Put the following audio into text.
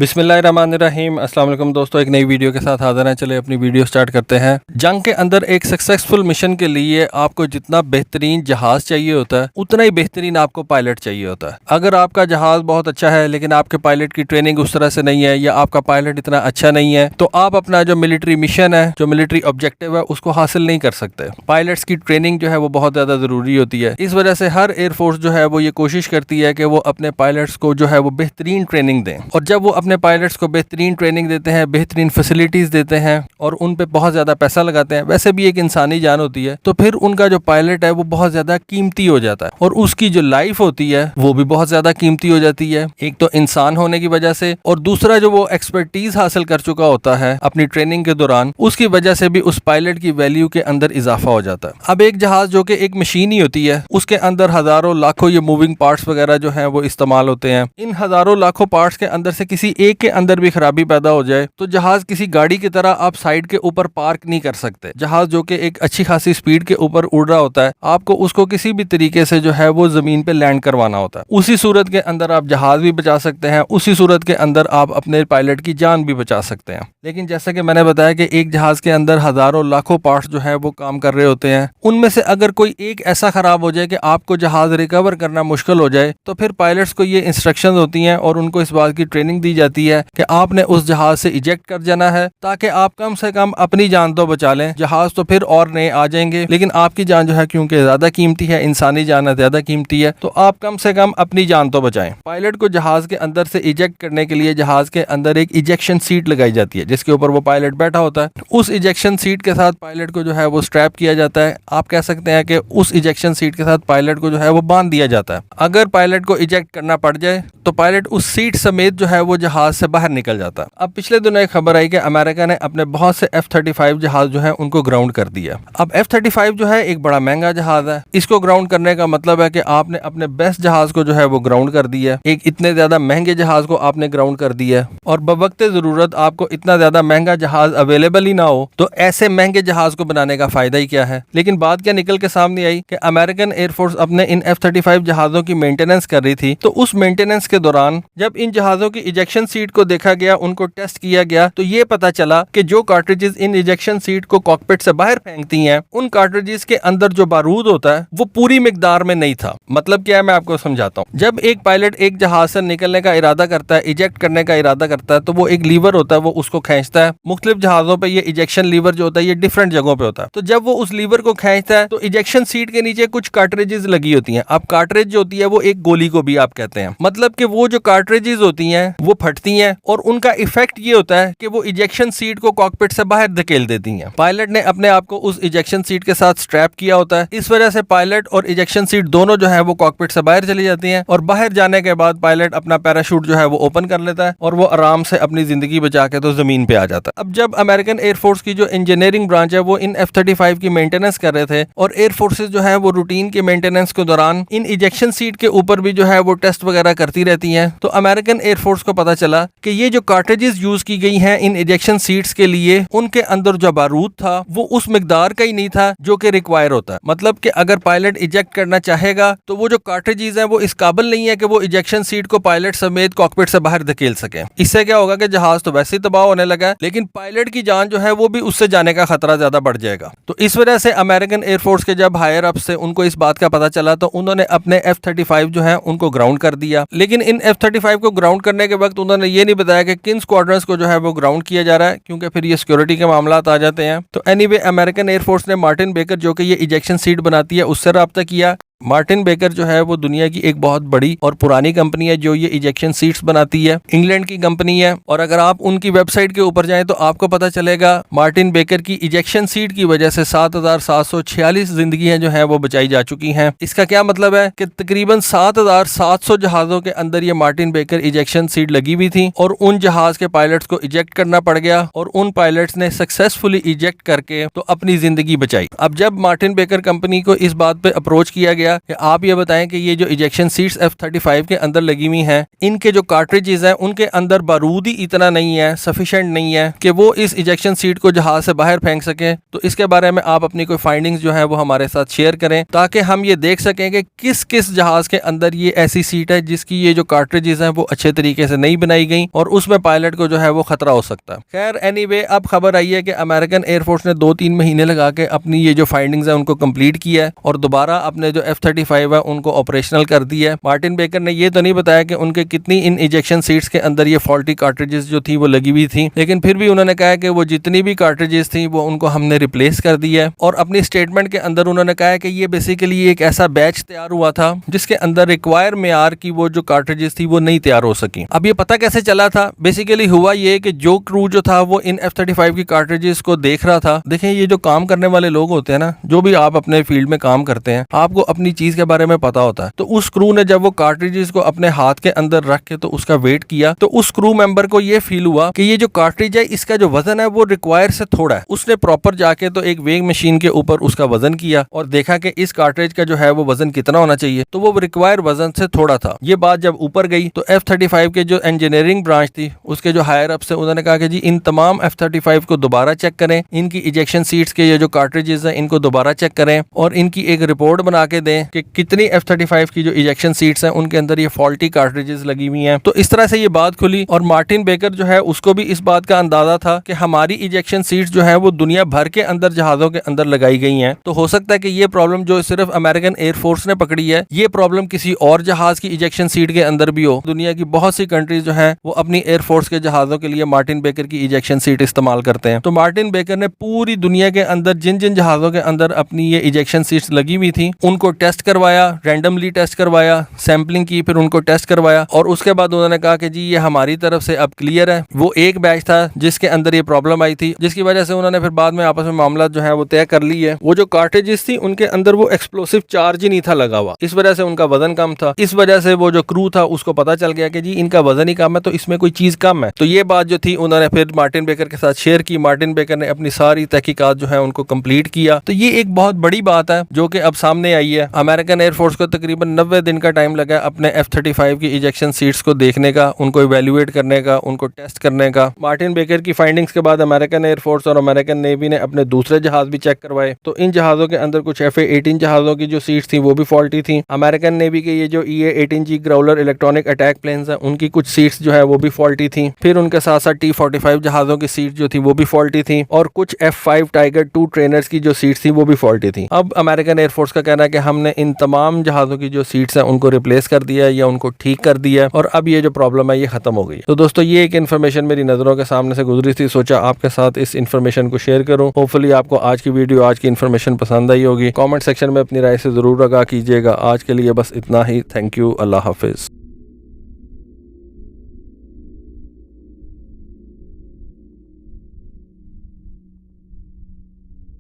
बिस्मिल्लाहिर्रहमानिर्रहीम। अस्सलाम वालेकुम दोस्तों, एक नई वीडियो के साथ हाजिर हैं। चले अपनी वीडियो स्टार्ट करते हैं। जंग के अंदर एक सक्सेसफुल मिशन के लिए आपको जितना बेहतरीन जहाज़ चाहिए होता है उतना ही बेहतरीन आपको पायलट चाहिए होता है। अगर आपका जहाज़ बहुत अच्छा है लेकिन आपके पायलट की ट्रेनिंग उस तरह से नहीं है या आपका पायलट इतना अच्छा नहीं है तो आप अपना जो मिलिट्री मिशन है, जो मिलिट्री ऑब्जेक्टिव है, उसको हासिल नहीं कर सकते। पायलट्स की ट्रेनिंग जो है वो बहुत ज़्यादा ज़रूरी होती है। इस वजह से हर एयरफोर्स जो है वो ये कोशिश करती है कि वो अपने पायलट्स को जो है वो बेहतरीन ट्रेनिंग दें, और जब वो अपने पायलट्स को बेहतरीन ट्रेनिंग देते हैं, बेहतरीन फैसिलिटीज़ देते हैं और उन पे बहुत ज़्यादा पैसा लगाते हैं, वैसे भी एक इंसानी जान होती है, तो फिर उनका जो पायलट है वो बहुत ज़्यादा कीमती हो जाता है और उसकी जो लाइफ होती है वो भी बहुत ज़्यादा कीमती हो जाती है। एक तो इंसान होने की वजह से, और दूसरा जो वो एक्सपर्टीज़ हासिल कर चुका होता है अपनी ट्रेनिंग के दौरान, उसकी वजह से भी उस पायलट की वैल्यू के अंदर इजाफा हो जाता है। अब एक जहाज़ जो कि एक मशीन ही होती है, उसके अंदर हज़ारों लाखों ये मूविंग पार्ट्स वगैरह जो हैं वो इस्तेमाल होते हैं। इन हज़ारों लाखों पार्ट्स के अंदर से किसी एक के अंदर भी खराबी पैदा हो जाए तो जहाज किसी गाड़ी की तरह आप साइड के ऊपर पार्क नहीं कर सकते। जहाज जो कि एक अच्छी खासी स्पीड के ऊपर उड़ रहा होता है, आपको उसको किसी भी तरीके से जो है वो जमीन पे लैंड करवाना होता है। उसी सूरत के अंदर आप जहाज भी बचा सकते हैं, उसी सूरत के अंदर आप अपने पायलट की जान भी बचा सकते हैं। लेकिन जैसा कि मैंने बताया कि एक जहाज के अंदर हजारों लाखों पार्ट्स जो है वो काम कर रहे होते हैं, उनमें से अगर कोई एक ऐसा खराब हो जाए कि आपको जहाज रिकवर करना मुश्किल हो जाए तो फिर पायलट्स को ये इंस्ट्रक्शंस होती हैं और उनको इस बात की ट्रेनिंग दी जाती है कि आपने उस जहाज से इजेक्ट कर जाना है ताकि आप कम से कम अपनी जान तो बचा लें। जहाज तो फिर और नए आ जाएंगे लेकिन आपकी जान जो है क्योंकि ज्यादा कीमती है, इंसानी जान ज्यादा कीमती है, तो आप कम से कम अपनी जान तो बचाएं। पायलट को जहाज के अंदर से इजेक्ट करने के लिए जहाज के अंदर एक इजेक्शन सीट लगाई जाती है जिसके ऊपर वो पायलट बैठा होता है। उस इजेक्शन सीट के साथ पायलट को जो है वो स्ट्रैप किया जाता है। आप कह सकते हैं कि उस इजेक्शन सीट के साथ पायलट को जो है वो बांध दिया जाता है। अगर पायलट को इजेक्ट करना पड़ जाए तो पायलट उस सीट समेत जो है वो जहाज से बाहर निकल जाता है। अब पिछले दिनों एक खबर आई कि अमेरिका ने अपने बहुत से F-35 जहाज जो है उनको ग्राउंड कर दिया। अब F-35 जो है एक बड़ा महंगा जहाज है। इसको ग्राउंड करने का मतलब है कि आपने अपने बेस्ट जहाज को जो है वो ग्राउंड कर दिया। एक इतने ज्यादा महंगे जहाज को आपने ग्राउंड कर दिया, और बवक्ते जरूरत आपको इतना ज्यादा महंगा जहाज अवेलेबल ही ना हो तो ऐसे महंगे जहाज को बनाने का फायदा ही क्या है। लेकिन बात क्या निकल के सामने आई कि अमेरिकन एयरफोर्स अपने इन F-35 जहाजों की मेंटेनेंस कर रही थी, तो उस मेंटेनेंस के दौरान जब इन जहाजों की इजेक्शन सीट को देखा गया, उनको टेस्ट किया गया, तो ये पता चला कि जो कार्ट्रिजेस इन इजेक्शन सीट को कॉकपिट से बाहर फेंकती हैं, उन कार्ट्रिजेस के अंदर जो बारूद होता है वो पूरी मिकदार में नहीं था। मतलब क्या है, मैं आपको समझाता हूँ। जब एक पायलट एक जहाज से निकलने का इरादा करता है, इजेक्ट करने का इरादा करता है, तो वो एक लीवर होता है, वो उसको खींचता है। मुख्तलिफ जहाजों पे ये इजेक्शन लीवर जो होता है ये डिफरेंट जगहों पे होता है। तो जब वो उस लीवर को खींचता है तो इजेक्शन सीट के नीचे कुछ कार्ट्रिजेस लगी होती हैं। अब कार्ट्रिज जो होती है वो एक गोली को भी आप कहते हैं। मतलब कि वो जो कार्ट्रिजेस होती हैं वो फटती हैं और उनका इफेक्ट ये होता है कि वो इजेक्शन सीट को कॉकपिट से बाहर धकेल देती हैं। पायलट ने अपने आप को उस इजेक्शन सीट के साथ स्ट्रैप किया होता है। इस वजह से पायलट और इजेक्शन सीट दोनों जो है वो कॉकपिट से बाहर चली जाती हैं, और बाहर जाने के बाद पायलट अपना पैराशूट जो है वो ओपन कर लेता है और वो आराम से अपनी जिंदगी बचा के तो जमीन पे आ जाता है। अब जब अमेरिकन एयरफोर्स की जो इंजीनियरिंग ब्रांच है वो इन F-35 की मेंटेनेंस कर रहे थे, और एयर फोर्सेज जो है वो रूटीन के मेंटेनेंस के दौरान इन इजेक्शन सीट के ऊपर भी जो है वो टेस्ट वगैरह करती रहती हैं, तो अमेरिकन एयरफोर्स को पता चला कि ये जो कार्ट्रिजेस यूज की गई हैं इन इजेक्शन सीट्स के लिए, उनके अंदर जो बारूद था वो उस मिकदार का ही नहीं था जो कि रिक्वायर होता है। मतलब कि अगर पायलट इजेक्ट करना चाहेगा तो वो जो कार्ट्रिजेस हैं वो इस काबिल नहीं है कि वो इजेक्शन सीट को पायलट समेत कॉकपिट से बाहर धकेल सके। इससे क्या होगा कि जहाज तो वैसे ही तबाह होने लगा, लेकिन पायलट की जान जो है वो भी उससे जाने का खतरा ज्यादा बढ़ जाएगा। तो इस वजह से अमेरिकन एयरफोर्स के जब हायर अप से उनको इस बात का पता चला तो उन्होंने अपने F-35 जो है उनको ग्राउंड कर दिया। लेकिन इन F-35 को ग्राउंड करने के वक्त उन्होंने ये नहीं बताया कि किन स्क्वाड्रंस को जो है वो ग्राउंड किया जा रहा है, क्योंकि फिर ये सिक्योरिटी के मामला आ जाते हैं। तो एनीवे अमेरिकन एयरफोर्स ने मार्टिन बेकर जो कि ये इजेक्शन सीट बनाती है उससे रब्ता किया। मार्टिन बेकर जो है वो दुनिया की एक बहुत बड़ी और पुरानी कंपनी है जो ये इजेक्शन सीट्स बनाती है। इंग्लैंड की कंपनी है, और अगर आप उनकी वेबसाइट के ऊपर जाएं तो आपको पता चलेगा मार्टिन बेकर की इजेक्शन सीट की वजह से 7,746 जिंदगियां जो है वो बचाई जा चुकी हैं। इसका क्या मतलब है कि तकरीबन 7,700 जहाजों के अंदर ये मार्टिन बेकर इजेक्शन सीट लगी हुई थी, और उन जहाज के पायलट्स को इजेक्ट करना पड़ गया, और उन पायलट्स ने सक्सेसफुली इजेक्ट करके तो अपनी जिंदगी बचाई। अब जब मार्टिन बेकर कंपनी को इस बात पे अप्रोच किया गया गया कि आप ये बताएं कि ये जो इजेक्शन सीट्स F-35 के अंदर लगी हुई हैं, इनके जो कार्ट्रिजेस हैं उनके अंदर बारूद ही इतना नहीं है, सफिशिएंट नहीं है कि वो इस इजेक्शन सीट को जहाज से बाहर फेंक सके। तो इसके बारे में आप अपनी कोई फाइंडिंग्स जो है वो हमारे साथ शेयर करें, ताकि हम ये देख सकें कि किस किस जहाज के अंदर ये ऐसी सीट है जिसकी ये जो कार्ट्रिजेस हैं वो अच्छे तरीके से नहीं बनाई गई और उसमें पायलट को जो है वो खतरा हो सकता है। खैर एनीवे, अब खबर आई है कि अमेरिकन एयरफोर्स ने 2-3 महीने लगा के अपनी ये जो फाइंडिंग्स है उनको कंप्लीट किया है और दोबारा अपने जो F-35 है उनको ऑपरेशनल कर दिया है। मार्टिन बेकर ने ये तो नहीं बताया कि उनके कितनी इन इजेक्शन सीट्स के अंदर ये फॉल्टी कार्ट्रिजेस जो थी वो लगी हुई थी, लेकिन फिर भी उन्होंने कहा कि वो जितनी भी कार्ट्रिजेस थी वो उनको हमने रिप्लेस कर दिया है। और अपनी स्टेटमेंट के अंदर उन्होंने कहा कि ये बेसिकली एक ऐसा बैच तैयार हुआ था जिसके अंदर रिक्वायर मेयार की वो जो कार्ट्रिजेस थी वो नहीं तैयार हो सकी। अब ये पता कैसे चला था? बेसिकली हुआ ये कि जो क्रू जो था वो इन F-35 की कार्ट्रिजेस को देख रहा था। देखें, ये जो काम करने वाले लोग होते हैं ना, जो भी आप अपने फील्ड में काम करते हैं, आपको अपनी चीज के बारे में पता होता है। तो उस क्रू ने जब वो कार्ट्रिजेस को अपने हाथ के अंदर रख के तो उसका वेट किया, तो उस क्रू मेंबर को ये फील हुआ कि ये जो कार्ट्रिज है इसका जो वजन है वो रिक्वायर से थोड़ा है। उसने प्रॉपर जाके तो एक वेइंग मशीन के ऊपर उसका वजन किया और देखा कि इस कार्ट्रिज का जो है वो वजन कितना होना चाहिए, तो वो रिक्वायर वजन से थोड़ा था। ये बात जब ऊपर गई तो F-35 के जो इंजीनियरिंग ब्रांच थी उसके जो हायर अप से उन्होंने कहा कि जी इन तमाम F-35 को दोबारा चेक करें, इनकी इजेक्शन सीट्स के ये जो कार्ट्रिजेस हैं इनको दोबारा चेक करें और इनकी एक रिपोर्ट बना के दें कि कितनी F-35 की जो इजेक्शन सीट्स हैं उनके अंदर ये फॉल्टी कार्ट्रिजेस लगी हुई हैं। तो इस तरह से ये बात खुली और मार्टिन बेकर जो है उसको भी इस बात का अंदाजा था कि हमारी इजेक्शन सीट्स जो है वो दुनिया भर के अंदर जहाजों के अंदर लगाई गई हैं। तो हो सकता है कि ये प्रॉब्लम जो सिर्फ अमेरिकन एयरफोर्स ने पकड़ी है, ये प्रॉब्लम किसी और जहाज की इजेक्शन सीट के अंदर भी हो। दुनिया की बहुत सी कंट्रीज जो है वो अपनी एयरफोर्स के जहाजों के लिए मार्टिन बेकर की इजेक्शन सीट इस्तेमाल करते हैं। तो मार्टिन बेकर ने पूरी दुनिया के अंदर जिन जिन जहाजों के अंदर अपनी ये इजेक्शन सीट्स लगी हुई थी उनको टेस्ट करवाया, रैंडमली टेस्ट करवाया, सैंपलिंग की, फिर उनको टेस्ट करवाया और उसके बाद उन्होंने कहा कि जी ये हमारी तरफ से अब क्लियर है। वो एक बैच था जिसके अंदर ये प्रॉब्लम आई थी, जिसकी वजह से उन्होंने फिर बाद में आपस में मामला जो है वो तय कर ली है। वो जो कार्ट्रिजेस थी उनके अंदर वो एक्सप्लोसिव चार्ज ही नहीं था लगा हुआ, इस वजह से उनका वजन कम था। इस वजह से वो जो क्रू था उसको पता चल गया कि जी इनका वजन ही कम है तो इसमें कोई चीज कम है। तो ये बात जो थी उन्होंने फिर मार्टिन बेकर के साथ शेयर की। मार्टिन बेकर ने अपनी सारी तहकीकात जो है उनको कंप्लीट किया। तो ये एक बहुत बड़ी बात है जो कि अब सामने आई है। अमेरिकन एयरफोर्स को तकरीबन 90 दिन का टाइम लगा अपने F-35 की इजेक्शन सीट्स को देखने का, उनको इवेल्युएट करने का, उनको टेस्ट करने का। मार्टिन बेकर की फाइंडिंग्स के बाद अमेरिकन एयरफोर्स और अमेरिकन नेवी ने अपने दूसरे जहाज भी चेक करवाए। तो इन जहाजों के अंदर कुछ F-18 जहाजों की जो सीट्स थी वो भी फॉल्टी थी। अमेरिकन नेवी के ये जो EA-18G Growler electronic attack planes हैं उनकी कुछ सीट्स जो है वो भी फॉल्टी थी। फिर उनके साथ साथ T-45 जहाजों की सीट जो थी वो भी फॉल्टी थी और कुछ F-5 टाइगर 2 ट्रेनर्स की जो सीट्स थी वो भी फॉल्टी थी। अब अमेरिकन एयरफोर्स का कहना है कि हमने इन तमाम जहाजों की जो सीट्स हैं उनको रिप्लेस कर दिया है या उनको ठीक कर दिया है और अब ये जो प्रॉब्लम है ये खत्म हो गई। तो दोस्तों ये एक इन्फॉर्मेशन मेरी नजरों के सामने से गुजरी थी, सोचा आपके साथ इस इन्फॉर्मेशन को शेयर करूं। होपफुली आपको आज की वीडियो, आज की इन्फॉर्मेशन पसंद आई होगी। कमेंट सेक्शन में अपनी राय से जरूर आगाह कीजिएगा। आज के लिए बस इतना ही। Thank you. Allah Hafiz.